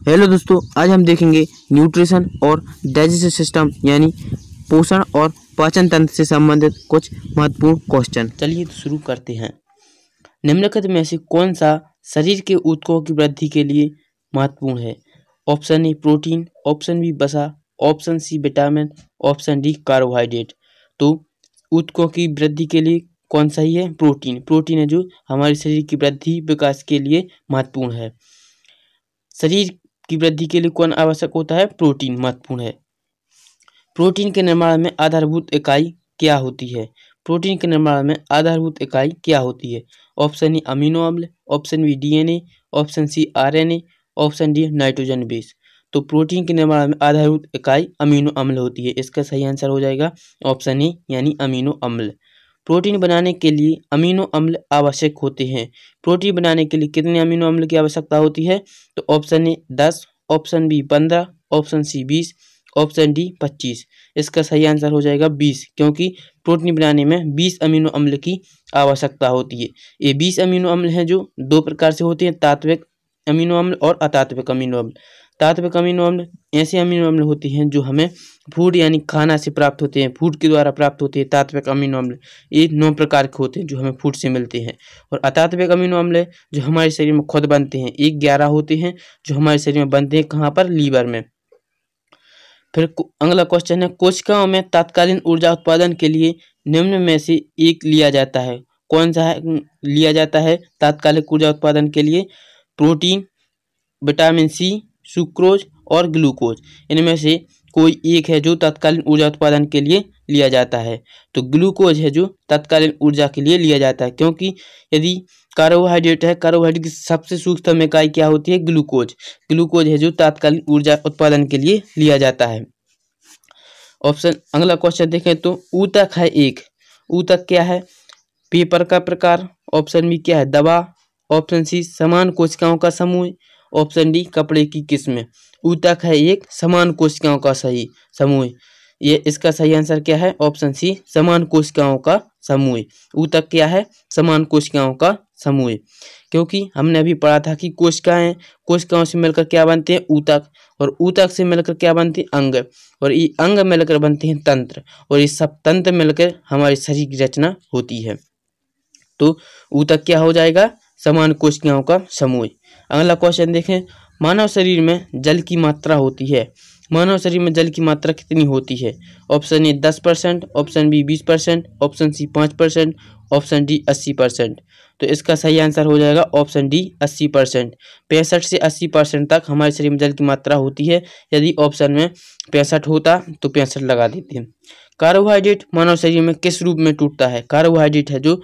Hello दोस्तों, आज हम देखेंगे न्यूट्रिशन और डाइजेस्टिव सिस्टम यानी पोषण और पाचन तंत्र से संबंधित कुछ महत्वपूर्ण क्वेश्चन। चलिए तो शुरू करते हैं। निम्नलिखित में से कौन सा शरीर के ऊतकों की वृद्धि के लिए महत्वपूर्ण है? Option A protein, option B वसा, option C vitamin, option D carbohydrate. तो ऊतकों की वृद्धि के लिए कौन सही है? प्रोटीन। प्रोटीन है जो हमारे शरीर की वृद्धि विकास के लिए महत्वपूर्ण है। शरीर की वृद्धि के लिए कौन आवश्यक होता है? प्रोटीन महत्वपूर्ण है। प्रोटीन के निर्माण में आधारभूत इकाई क्या होती है? प्रोटीन के निर्माण में आधारभूत इकाई क्या होती है? ऑप्शन ए अमीनो अम्ल, option B DNA, option C RNA, option D nitrogen base. तो प्रोटीन के निर्माण में आधारभूत इकाई अमीनो अम्ल होती है। इसका सही आंसर हो जाएगा ऑप्शन ए यानी अमीनो अम्ल। प्रोटीन बनाने के लिए अमीनो अम्ल आवश्यक होते हैं। प्रोटीन बनाने के लिए कितने अमीनो अम्ल की आवश्यकता होती है? तो option A 10, option B 15, option C 20, option D 25। इसका सही आंसर हो जाएगा 20, क्योंकि प्रोटीन बनाने में 20 अमीनो अम्ल की आवश्यकता होती है। ये 20 अमीनो अम्ल हैं जो दो प्रकार से होते हैं, तात्विक अमीनो अम्ल और अतात्विक अमीनो अम्ल। तात्विक अमीनो अम्ल ऐसे अमीनो अम्ल होते हैं जो हमें फूड यानी खाना से प्राप्त होते हैं, फूड के द्वारा प्राप्त होते हैं। तात्विक अमीनो अम्ल ये 9 प्रकार के होते हैं जो हमें फूड से मिलते हैं। और अतात्विक अमीनो अम्ल जो हमारे शरीर में खुद बनते हैं, 11 होते हैं जो हमारे शरीर में बनते हैं। कहाँ पर? लीवर में। फिर अगला क्वेश्चन है, कोशिकाओं में तात्कालीन ऊर्जा उत्पादन के लिए निम्न में से एक लिया जाता है। कौन सा लिया जाता है तात्कालिक ऊर्जा उत्पादन के लिए? प्रोटीन, विटामिन सी, सुक्रोज और ग्लूकोज। इनमें से कोई एक है जो तत्कालीन ऊर्जा उत्पादन के लिए लिया जाता है। तो ग्लूकोज है जो तत्कालीन ऊर्जा के लिए लिया जाता है, क्योंकि यदि कार्बोहाइड्रेट है, कार्बोहाइड्रेट की सबसे सूक्ष्म इकाई क्या होती है? ग्लूकोज। ग्लूकोज है जो तत्कालीन ऊर्जा उत्पादन के लिए लिया जाता है। ऑप्शन अगला क्वेश्चन देखें तो ऊतक है एक। ऊतक क्या है? पेपर का प्रकार। ऑप्शन बी क्या है? दवा। ऑप्शन सी समान कोशिकाओं का समूह। ऑप्शन डी कपड़े की किस्म। ऊतक है एक समान कोशिकाओं का सही समूह। ये इसका सही आंसर क्या है? ऑप्शन सी समान कोशिकाओं का समूह। ऊतक क्या है? समान कोशिकाओं का समूह। क्योंकि हमने अभी पढ़ा था कि कोशिकाओं से मिलकर क्या बनते हैं? ऊतक। और ऊतक से मिलकर क्या बनते हैं? अंग। और ये अंग मिलकर बनते हैं तंत्र। और ये सब तंत्र मिलकर हमारे शरीर की रचना होती है। तो ऊतक क्या हो जाएगा? समान कोशिकाओं का समूह। अगला क्वेश्चन देखें, मानव शरीर में जल की मात्रा होती है। मानव शरीर में जल की मात्रा कितनी होती है? Option A 10%, option B 20%, option C 5%, option D 80%। तो इसका सही आंसर हो जाएगा ऑप्शन डी 80%। 65 से 80% तक हमारे शरीर में जल की मात्रा होती है। यदि ऑप्शन में 65 होता तो 65 लगा देते हैं। कार्बोहाइड्रेट मानव शरीर में किस रूप में टूटता है? कार्बोहाइड्रेट है जो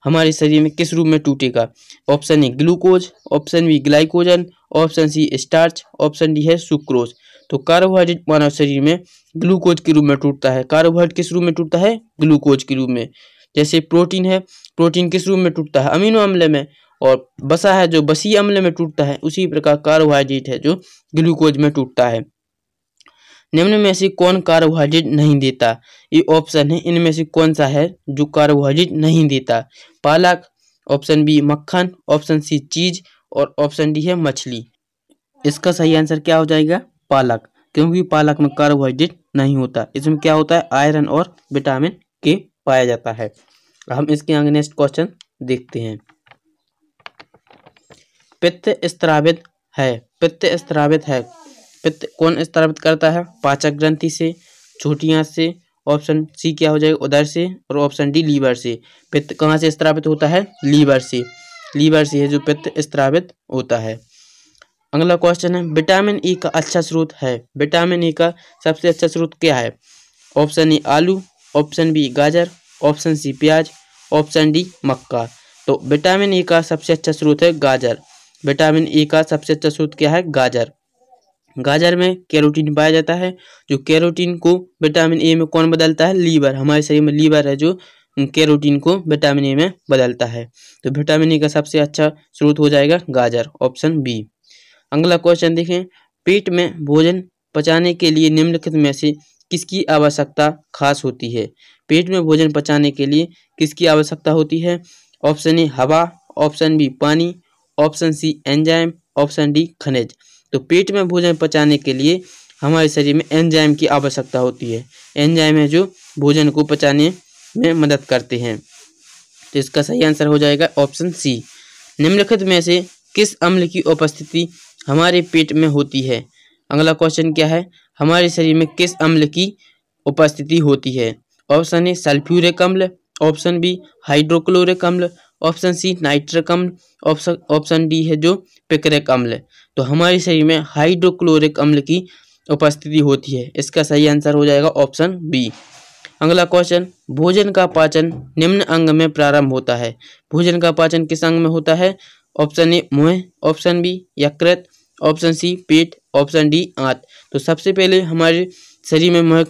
हमारे शरीर में किस रूप में टूटेगा? Option A glucose, option B glycogen, option C starch, option D है सुक्रोज। तो कार्बोहाइड्रेट मानव शरीर में ग्लूकोज के रूप में टूटता है। कार्बोहाइड्रेट किस रूप में टूटता है? ग्लूकोज के रूप में। जैसे प्रोटीन है, प्रोटीन किस रूप में टूटता है? अमीनो अम्ल में। और वसा है जो वसीय अम्ल में टूटता है। उसी प्रकार कार्बोहाइड्रेट है जो ग्लूकोज में टूटता है। निम्न में से कौन कार्बोहाइड्रेट नहीं देता? ये ऑप्शन है, इनमें से कौन सा है जो कार्बोहाइड्रेट नहीं देता? पालक, ऑप्शन बी मक्खन, ऑप्शन सी चीज और ऑप्शन डी है मछली। इसका सही आंसर क्या हो जाएगा? पालक, क्योंकि पालक में कार्बोहाइड्रेट नहीं होता। इसमें क्या होता है? आयरन और विटामिन के पाया जाता है। हम इसके आगे नेक्स्ट क्वेश्चन देखते हैं। पित्त स्रावित है। पित्त स्रावित है। पित्त कौन स्रावित करता है? पाचक ग्रंथि से, छोटी आंत से। ऑप्शन सी क्या हो जाएगा? उदर से। और ऑप्शन डी लीवर से। पित्त कहाँ से स्रावित होता है? लीवर से। लीवर से है जो पित्त स्रावित होता है। अगला क्वेश्चन है, विटामिन ई का अच्छा स्रोत है। विटामिन ई का सबसे अच्छा स्रोत क्या है? ऑप्शन ए आलू, ऑप्शन बी गाजर, ऑप्शन सी प्याज, ऑप्शन डी मक्का। तो विटामिन ई का सबसे अच्छा स्रोत है गाजर। विटामिन ई का सबसे अच्छा स्रोत क्या है? गाजर। गाजर में कैरोटीन पाया जाता है, जो कैरोटीन को विटामिन ए में कौन बदलता है? लीवर। हमारे शरीर में लीवर है जो कैरोटीन को विटामिन ए में बदलता है। तो विटामिन ए का सबसे अच्छा स्रोत हो जाएगा गाजर, ऑप्शन बी। अगला क्वेश्चन देखें, पेट में भोजन पचाने के लिए निम्नलिखित में से किसकी आवश्यकता खास होती है? पेट में भोजन पचाने के लिए किसकी आवश्यकता होती है? ऑप्शन ए हवा, ऑप्शन बी पानी, option C enzyme, option D खनिज। तो पेट में भोजन पचाने के लिए हमारे शरीर में एंजाइम की आवश्यकता होती है। एंजाइम है जो भोजन को पचाने में मदद करते हैं। तो इसका सही आंसर हो जाएगा ऑप्शन सी। निम्नलिखित में से किस अम्ल की उपस्थिति हमारे पेट में होती है? अगला क्वेश्चन क्या है, हमारे शरीर में किस अम्ल की उपस्थिति होती है? ऑप्शन ए सल्फ्यूरिक अम्ल, ऑप्शन बी हाइड्रोक्लोरिक अम्ल, ऑप्शन सी नाइट्रिक अम्ल, ऑप्शन डी है जो पिक्रिक अम्ल। तो हमारे शरीर में हाइड्रोक्लोरिक अम्ल की उपस्थिति होती है। इसका सही आंसर हो जाएगा ऑप्शन बी। अगला क्वेश्चन, भोजन का पाचन निम्न अंग में प्रारंभ होता है। भोजन का पाचन किस अंग में होता है? ऑप्शन ए मुंह, ऑप्शन बी यकृत, ऑप्शन सी पेट, ऑप्शन डी आंत। तो सबसे पहले हमारे शरीर में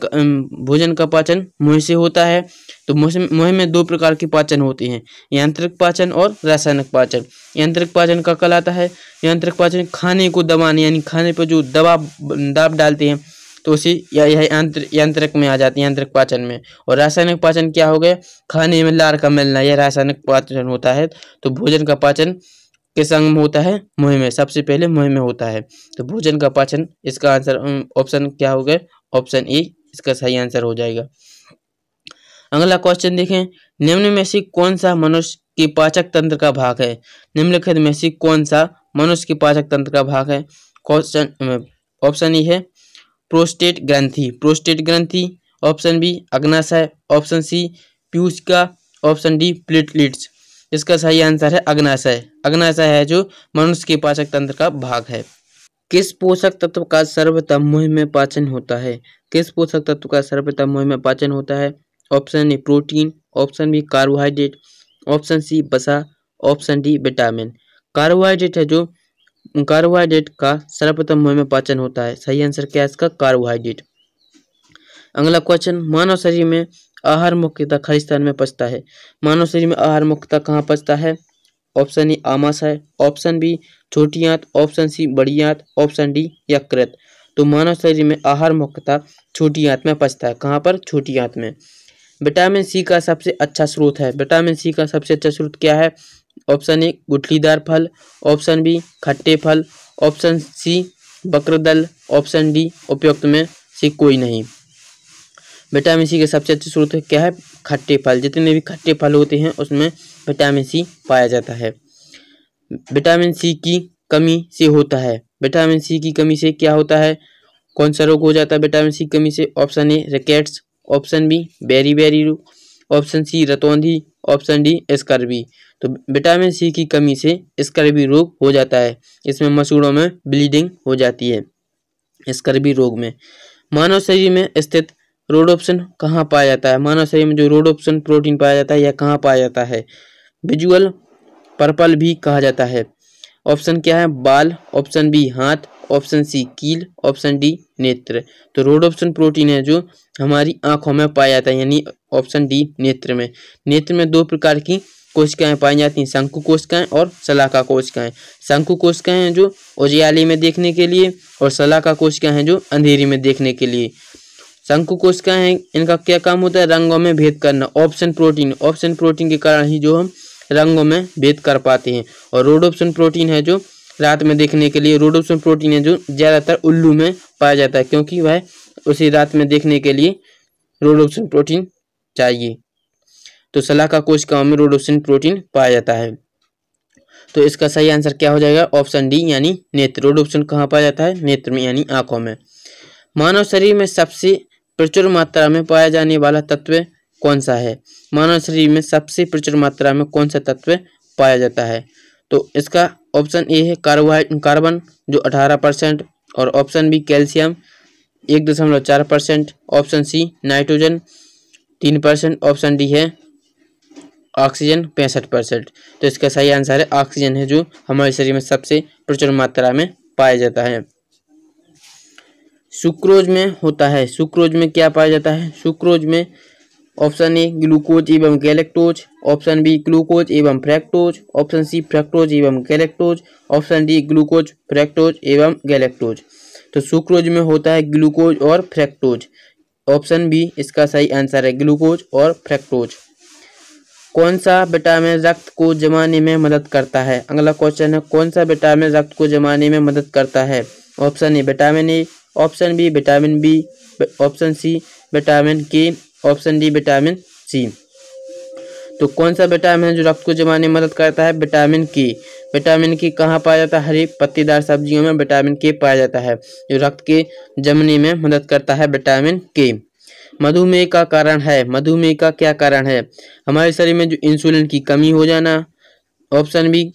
भोजन का पाचन मुंह से होता है। तो मुंह में दो प्रकार के पाचन होते हैं, यांत्रिक पाचन और रासायनिक पाचन। यांत्रिक पाचन का कहलाता है, यांत्रिक पाचन खाने को दबाने यानी खाने पर जो दाब डालते हैं तो उसी यह यांत्रिक में आ जाती है, यांत्रिक पाचन में। और रासायनिक पाचन क्या हो गया? खाने में लार का मिलना, यह रासायनिक पाचन होता है। तो भोजन का पाचन किस अंग में होता है? मुंह में, सबसे पहले मुंह में होता है। तो भोजन का पाचन, इसका आंसर ऑप्शन क्या हो गया? ऑप्शन ए इसका सही आंसर हो जाएगा। अगला क्वेश्चन देखें, निम्न में से कौन सा मनुष्य के पाचक तंत्र का भाग है? निम्नलिखित में से कौन सा मनुष्य के पाचक तंत्र का भाग है? क्वेश्चन ऑप्शन ए है प्रोस्टेट ग्रंथि, प्रोस्टेट ग्रंथि, ऑप्शन बी अग्नाशय, ऑप्शन सी पीयूषिका, ऑप्शन डी प्लेटलेट्स। इसका सही आंसर है अग्नाशय। अग्नाशय है जो मनुष्य के पाचक तंत्र का भाग है। किस पोषक तत्व का सर्वप्रथम मुंह में पाचन होता है? किस पोषक तत्व का सर्वप्रथम मुंह में पाचन होता है? Option A protein, option B carbohydrate, option C वसा, ऑप्शन डी विटामिन। कार्बोहाइड्रेट है जो कार्बोहाइड्रेट का सर्वप्रथम मुंह में पाचन होता है। सही आंसर क्या है इसका? कार्बोहाइड्रेट। अगला क्वेश्चन, मानव शरीर में आहार मुख्यतः किस स्थान में पचता है? मानव शरीर में आहार मुख्यतः कहाँ पचता है? ऑप्शन ए आमाशय, ऑप्शन बी छोटी आंत, ऑप्शन सी बड़ी आंत, ऑप्शन डी यकृत। तो मानव शरीर में आहार मुख्यतः छोटी आंत में पचता है। कहाँ पर? छोटी आंत में। विटामिन सी का सबसे अच्छा स्रोत है। विटामिन सी का सबसे अच्छा स्रोत क्या है? ऑप्शन ए गुठलीदार फल, ऑप्शन बी खट्टे फल, ऑप्शन सी बकरदल, ऑप्शन डी उपयुक्त में से कोई नहीं। विटामिन सी के सबसे अच्छे स्रोत क्या है? खट्टे फल। जितने भी खट्टे फल होते हैं उसमें विटामिन सी पाया जाता है। विटामिन सी की कमी से होता है, विटामिन सी की कमी से क्या होता है? कौन सा रोग हो जाता है विटामिन सी की कमी से? Option A rickets, option B बेरी रोग, ऑप्शन सी रतौंधी, ऑप्शन डी स्कर्वी। तो विटामिन सी की कमी से स्कर्वी रोग हो जाता है। इसमें मसूड़ों में ब्लीडिंग हो जाती है स्कर्वी रोग में। मानव शरीर में स्थित रोडोप्सिन कहाँ पाया जाता है? मानव शरीर में जो रोडोप्सिन प्रोटीन पाया जाता है यह कहाँ पाया जाता है? विजुअल पर्पल भी कहा जाता है। ऑप्शन क्या है? बाल, ऑप्शन बी हाथ, ऑप्शन सी कील, ऑप्शन डी नेत्र। तो रोडोप्सिन प्रोटीन है जो हमारी आंखों में पाया जाता है, यानी ऑप्शन डी नेत्र में। नेत्र में दो प्रकार की कोशिकाएं पाई जाती हैं, शंकु कोशिकाएं और शलाका कोशिकाएं। शंकु कोशिकाएं हैं जो उजियाले में देखने के लिए और शलाका कोशिकाएं हैं जो अंधेरे में देखने के लिए। शंकु कोशिकाएं हैं, इनका क्या काम होता है? रंगों में भेद करना। ऑप्शन प्रोटीन के कारण ही जो हम रंगों में भेद कर पाते हैं। और रोडोप्सिन प्रोटीन है जो रात में देखने के लिए, रोडोप्सिन प्रोटीन है जो ज़्यादातर उल्लू में पाया जाता है, क्योंकि वह उसी रात में देखने के लिए रोडोप्सिन प्रोटीन चाहिए। तो शलाका कोशिकाओं में रोडोप्सिन प्रोटीन पाया जाता है। तो इसका सही आंसर क्या हो जाएगा? ऑप्शन डी यानी नेत्र। रोडोप्सिन कहाँ पाया जाता है? नेत्र में यानी आंखों में। मानव शरीर में सबसे प्रचुर मात्रा में पाया जाने वाला तत्व कौन सा है? मानव शरीर में सबसे प्रचुर मात्रा में कौन सा तत्व पाया जाता है? तो इसका ऑप्शन ए है कार्बन जो 18%, और option B calcium 1.4%, option C nitrogen 3%, option D है ऑक्सीजन 65%। तो इसका सही आंसर है ऑक्सीजन है जो हमारे शरीर में सबसे प्रचुर मात्रा में पाया जाता है। सुक्रोज में होता है। सुक्रोज में क्या पाया जाता है? सुक्रोज में ऑप्शन ए ग्लूकोज एवं गैलेक्टोज, ऑप्शन बी ग्लूकोज एवं फ्रैक्टोज, ऑप्शन सी फ्रैक्टोज एवं galactose, option D glucose fructose एवं गैलेक्टोज। तो सुक्रोज में होता है ग्लूकोज और फ्रैक्टोज। ऑप्शन बी इसका सही आंसर है, ग्लूकोज और फ्रैक्टोज। कौन सा विटामिन रक्त को जमाने में मदद करता है? अगला क्वेश्चन है, कौन सा विटामिन रक्त को जमाने में मदद करता है? Option A vitamin A, option B vitamin B, option C vitamin K, option D vitamin C. तो कौन सा विटामिन है जो रक्त को जमाने में मदद करता है? विटामिन के। विटामिन के कहाँ पाया जाता है? हरी पत्तेदार सब्जियों में विटामिन के पाया जाता है, जो रक्त के जमने में मदद करता है, विटामिन के। मधुमेह का कारण है, मधुमेह का क्या कारण है? हमारे शरीर में जो इंसुलिन की कमी हो जाना, ऑप्शन बी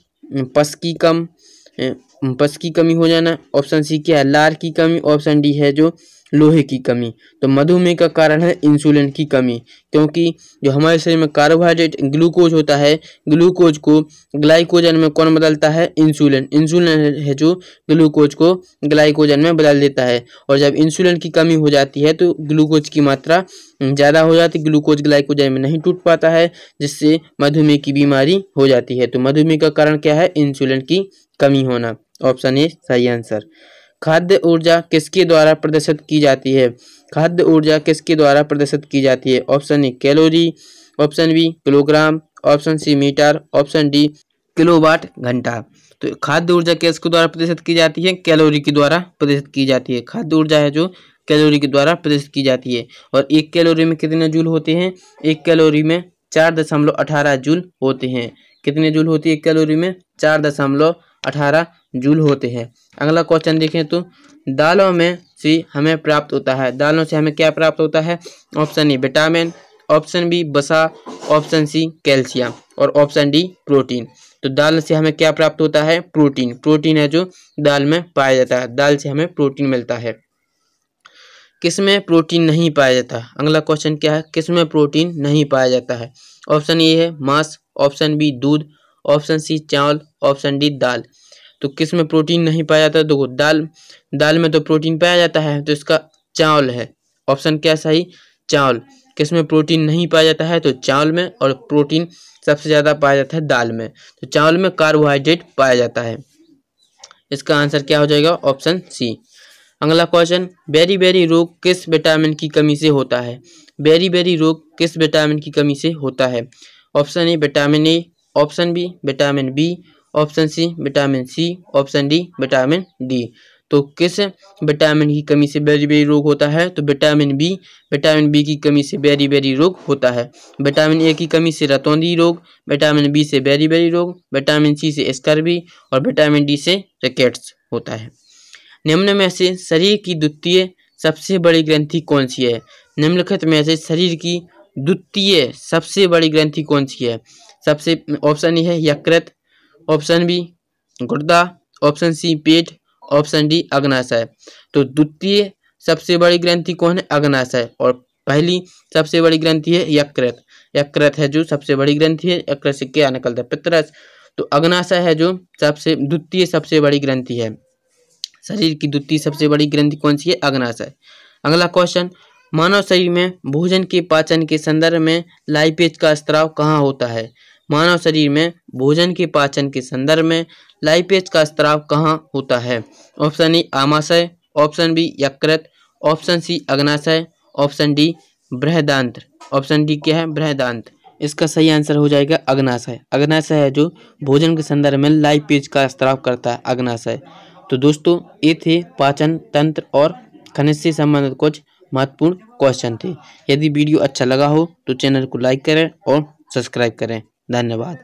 पस की कमी हो जाना, ऑप्शन सी क्या है? लार की कमी, ऑप्शन डी है जो लोहे की कमी। तो मधुमेह का कारण है इंसुलिन की कमी, क्योंकि जो हमारे शरीर में कार्बोहाइड्रेट ग्लूकोज होता है, ग्लूकोज को ग्लाइकोजन में कौन बदलता है? इंसुलिन। इंसुलिन है जो ग्लूकोज को ग्लाइकोजन में बदल देता है, और जब इंसुलिन की कमी हो जाती है तो ग्लूकोज की मात्रा ज़्यादा हो जाती है, ग्लूकोज ग्लाइकोजन में नहीं टूट पाता है, जिससे मधुमेह की बीमारी हो जाती है। तो मधुमेह का कारण क्या है? इंसुलिन की कमी होना। ऑप्शन ए सही आंसर। खाद्य ऊर्जा किसके द्वारा प्रदर्शित की जाती है? खाद्य ऊर्जा किसके द्वारा प्रदर्शित की जाती है? Option A calorie, option B kilogram, option C metre, option D kilowatt घंटा। तो खाद्य ऊर्जा किसके द्वारा प्रदर्शित की जाती है? कैलोरी के द्वारा प्रदर्शित की जाती है। खाद्य ऊर्जा है जो कैलोरी के द्वारा प्रदर्शित की जाती है। और एक कैलोरी में कितने जूल होते हैं? एक कैलोरी में 4.18 जूल होते हैं। कितने जूल होती है एक कैलोरी में? 4.18 जूल होते हैं। अगला क्वेश्चन देखें तो दालों में से हमें प्राप्त होता है, दालों से हमें क्या प्राप्त होता है? Option A vitamin, option B वसा, ऑप्शन सी कैल्शियम, और ऑप्शन डी प्रोटीन। तो दाल से हमें क्या प्राप्त होता है? प्रोटीन। प्रोटीन है जो दाल में पाया जाता है, दाल से हमें प्रोटीन मिलता है। किसमें प्रोटीन नहीं पाया जाता? अगला क्वेश्चन क्या है? किसमें प्रोटीन नहीं पाया जाता है? ऑप्शन ए है मांस, ऑप्शन बी दूध, ऑप्शन सी चावल, ऑप्शन डी दाल। तो किस में प्रोटीन नहीं पाया जाता? देखो दाल में तो प्रोटीन पाया जाता है, तो इसका चावल है। ऑप्शन क्या सही? चावल। किस में प्रोटीन नहीं पाया जाता है? तो चावल में, और प्रोटीन सबसे ज़्यादा पाया जाता है दाल में। तो चावल में कार्बोहाइड्रेट पाया जाता है। इसका आंसर क्या हो जाएगा? Option C. अगला क्वेश्चन, बेरी बेरी रोग किस विटामिन की कमी से होता है? बेरी बेरी रोग किस विटामिन की कमी से होता है? Option A vitamin A, option B vitamin B, option C vitamin C, option D vitamin D. तो किस विटामिन की कमी से बेरी बेरी रोग होता है? तो विटामिन बी की कमी से बेरी बेरी रोग होता है। विटामिन ए की कमी से रतौंधी रोग, विटामिन बी से बेरी बेरी रोग, विटामिन सी से स्कर्वी, और विटामिन डी से रिकेट्स होता है। निम्न में से शरीर की द्वितीय सबसे बड़ी ग्रंथि कौन सी है? निम्नलिखित में से शरीर की द्वितीय सबसे बड़ी ग्रंथि कौन सी है? सबसे ऑप्शन ए है यकृत, ऑप्शन बी गुर्दा, ऑप्शन सी पेट, ऑप्शन डी अग्नाशय। तो द्वितीय सबसे बड़ी ग्रंथि कौन है? अग्नाशय। और पहली सबसे बड़ी ग्रंथि है यकृत। यकृत है जो सबसे बड़ी ग्रंथि है। यकृत से क्या निकलता है? पित्तरस। तो अग्नाशय है जो द्वितीय सबसे बड़ी ग्रंथि है। शरीर की द्वितीय सबसे बड़ी ग्रंथि कौन सी है? अग्नाशय। अगला क्वेश्चन, मानव शरीर में भोजन के पाचन के संदर्भ में लाइपेज का स्त्राव कहाँ होता है? मानव शरीर में भोजन के पाचन के संदर्भ में लाइपेज का स्त्राव कहाँ होता है? ऑप्शन ए आमाशय, ऑप्शन बी यकृत, ऑप्शन सी अग्नाशय, ऑप्शन डी बृहदांत्र। ऑप्शन डी क्या है? बृहदांत्र। इसका सही आंसर हो जाएगा अग्नाशय। अग्नाशय है जो भोजन के संदर्भ में लाइपेज का स्त्राव करता है, अग्नाशय। तो दोस्तों ये थे पाचन तंत्र और खनिज से संबंधित कुछ महत्वपूर्ण क्वेश्चन थे। यदि वीडियो अच्छा लगा हो तो चैनल को लाइक करें और सब्सक्राइब करें। धन्यवाद।